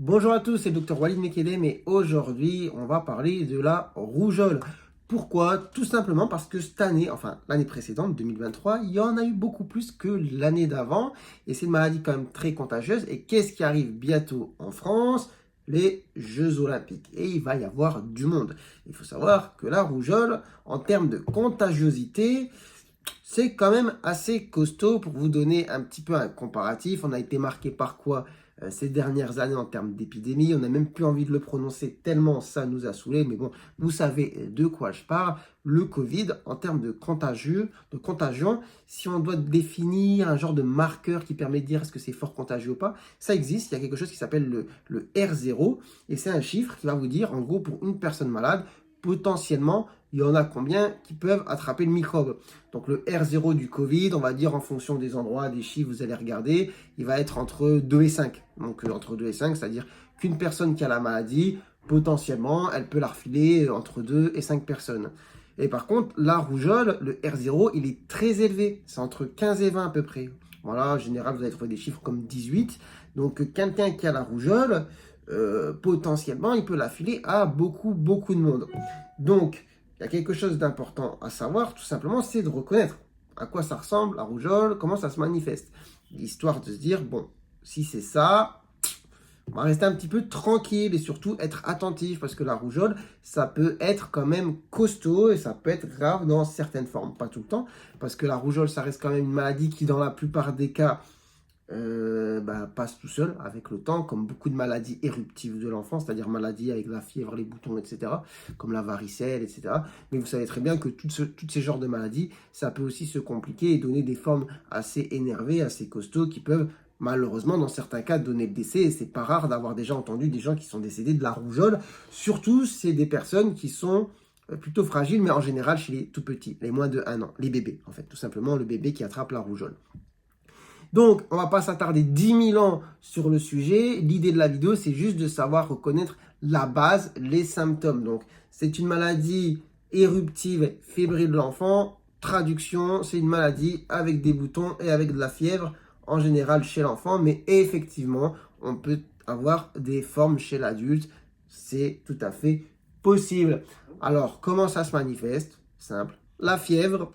Bonjour à tous, c'est le Dr Walid Mekedem et aujourd'hui on va parler de la rougeole. Pourquoi? Tout simplement parce que cette année, enfin l'année précédente, 2023, il y en a eu beaucoup plus que l'année d'avant et c'est une maladie quand même très contagieuse. Et qu'est-ce qui arrive bientôt en France? Les Jeux Olympiques. Et il va y avoir du monde. Il faut savoir que la rougeole, en termes de contagiosité, c'est quand même assez costaud. Pour vous donner un petit peu un comparatif, on a été marqué par quoi ces dernières années en termes d'épidémie? On n'a même plus envie de le prononcer tellement ça nous a saoulés. Mais bon, vous savez de quoi je parle. Le Covid, en termes de contagion, si on doit définir un genre de marqueur qui permet de dire est-ce que c'est fort contagieux ou pas, ça existe. Il y a quelque chose qui s'appelle le R0 et c'est un chiffre qui va vous dire en gros pour une personne malade, potentiellement, il y en a combien qui peuvent attraper le microbe. Donc le R0 du Covid, on va dire en fonction des endroits, des chiffres, vous allez regarder, il va être entre 2 et 5. Donc entre 2 et 5, c'est-à-dire qu'une personne qui a la maladie, potentiellement, elle peut la refiler entre 2 et 5 personnes. Et par contre, la rougeole, le R0, il est très élevé. C'est entre 15 et 20 à peu près. Voilà, en général, vous allez trouver des chiffres comme 18. Donc quelqu'un qui a la rougeole, potentiellement, il peut la filer à beaucoup de monde. Donc, il y a quelque chose d'important à savoir, tout simplement, c'est de reconnaître à quoi ça ressemble, la rougeole, comment ça se manifeste. L'histoire de se dire, bon, si c'est ça, on va rester un petit peu tranquille et surtout être attentif parce que la rougeole, ça peut être quand même costaud et ça peut être grave dans certaines formes, pas tout le temps, parce que la rougeole, ça reste quand même une maladie qui, dans la plupart des cas, passe tout seul avec le temps, comme beaucoup de maladies éruptives de l'enfance, c'est-à-dire maladies avec la fièvre, les boutons, etc., comme la varicelle, etc. Mais vous savez très bien que tous ces genres de maladies, ça peut aussi se compliquer et donner des formes assez énervées, assez costauds, qui peuvent malheureusement, dans certains cas, donner le décès. Et c'est pas rare d'avoir déjà entendu des gens qui sont décédés de la rougeole. Surtout, c'est des personnes qui sont plutôt fragiles, mais en général chez les tout petits, les moins de 1 an, les bébés, en fait, tout simplement le bébé qui attrape la rougeole. Donc, on ne va pas s'attarder 10 000 ans sur le sujet. L'idée de la vidéo, c'est juste de savoir reconnaître la base, les symptômes. Donc, c'est une maladie éruptive fébrile de l'enfant. Traduction, c'est une maladie avec des boutons et avec de la fièvre, en général chez l'enfant. Mais effectivement, on peut avoir des formes chez l'adulte. C'est tout à fait possible. Alors, comment ça se manifeste? Simple. La fièvre,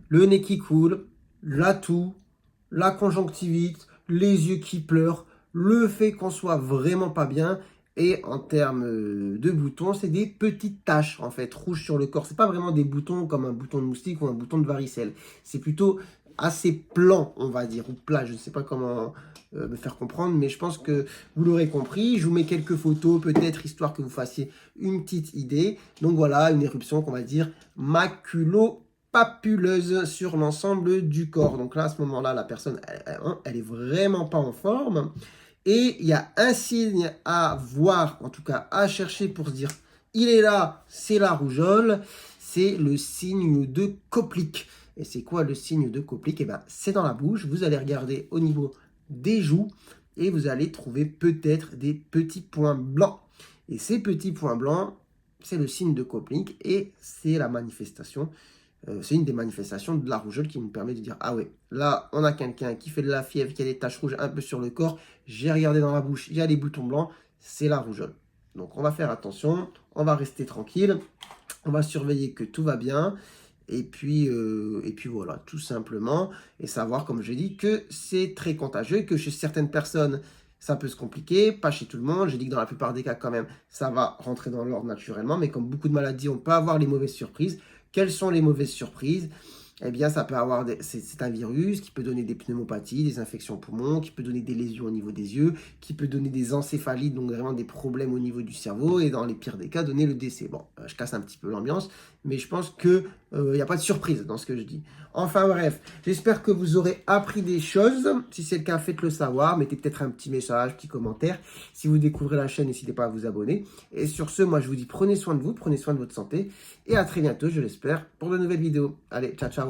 le nez qui coule, la toux, la conjonctivite, les yeux qui pleurent, le fait qu'on soit vraiment pas bien. Et en termes de boutons, c'est des petites taches en fait rouges sur le corps. C'est pas vraiment des boutons comme un bouton de moustique ou un bouton de varicelle. C'est plutôt assez plan, on va dire, ou plat. Je ne sais pas comment me faire comprendre, mais je pense que vous l'aurez compris. Je vous mets quelques photos, peut-être histoire que vous fassiez une petite idée. Donc voilà, une éruption qu'on va dire maculo-papuleuse sur l'ensemble du corps. Donc là, à ce moment-là, la personne, elle est vraiment pas en forme. Et il y a un signe à voir, en tout cas à chercher pour se dire, il est là, c'est la rougeole, c'est le signe de Koplik. Et c'est quoi le signe de Koplik? Eh ben, c'est dans la bouche, vous allez regarder au niveau des joues et vous allez trouver peut-être des petits points blancs. Et ces petits points blancs, c'est le signe de Koplik et c'est la manifestation. C'est une des manifestations de la rougeole qui nous permet de dire, ah ouais, là, on a quelqu'un qui fait de la fièvre, qui a des taches rouges un peu sur le corps. J'ai regardé dans la bouche, il y a les boutons blancs, c'est la rougeole. Donc, on va faire attention, on va rester tranquille, on va surveiller que tout va bien. Et puis voilà, tout simplement. Et savoir, comme je dis, que c'est très contagieux, que chez certaines personnes, ça peut se compliquer, pas chez tout le monde. J'ai dit que dans la plupart des cas, quand même, ça va rentrer dans l'ordre naturellement. Mais comme beaucoup de maladies, on peut avoir les mauvaises surprises. Quelles sont les mauvaises surprises? Eh bien, ça peut avoir c'est un virus qui peut donner des pneumopathies, des infections poumons, qui peut donner des lésions au niveau des yeux, qui peut donner des encéphalites, donc vraiment des problèmes au niveau du cerveau, et dans les pires des cas, donner le décès. Bon, je casse un petit peu l'ambiance, mais je pense que n'y a pas de surprise dans ce que je dis. Enfin bref, j'espère que vous aurez appris des choses. Si c'est le cas, faites-le savoir. Mettez peut-être un petit message, petit commentaire. Si vous découvrez la chaîne, n'hésitez pas à vous abonner. Et sur ce, moi je vous dis prenez soin de vous, prenez soin de votre santé. Et à très bientôt, je l'espère, pour de nouvelles vidéos. Allez, ciao, ciao.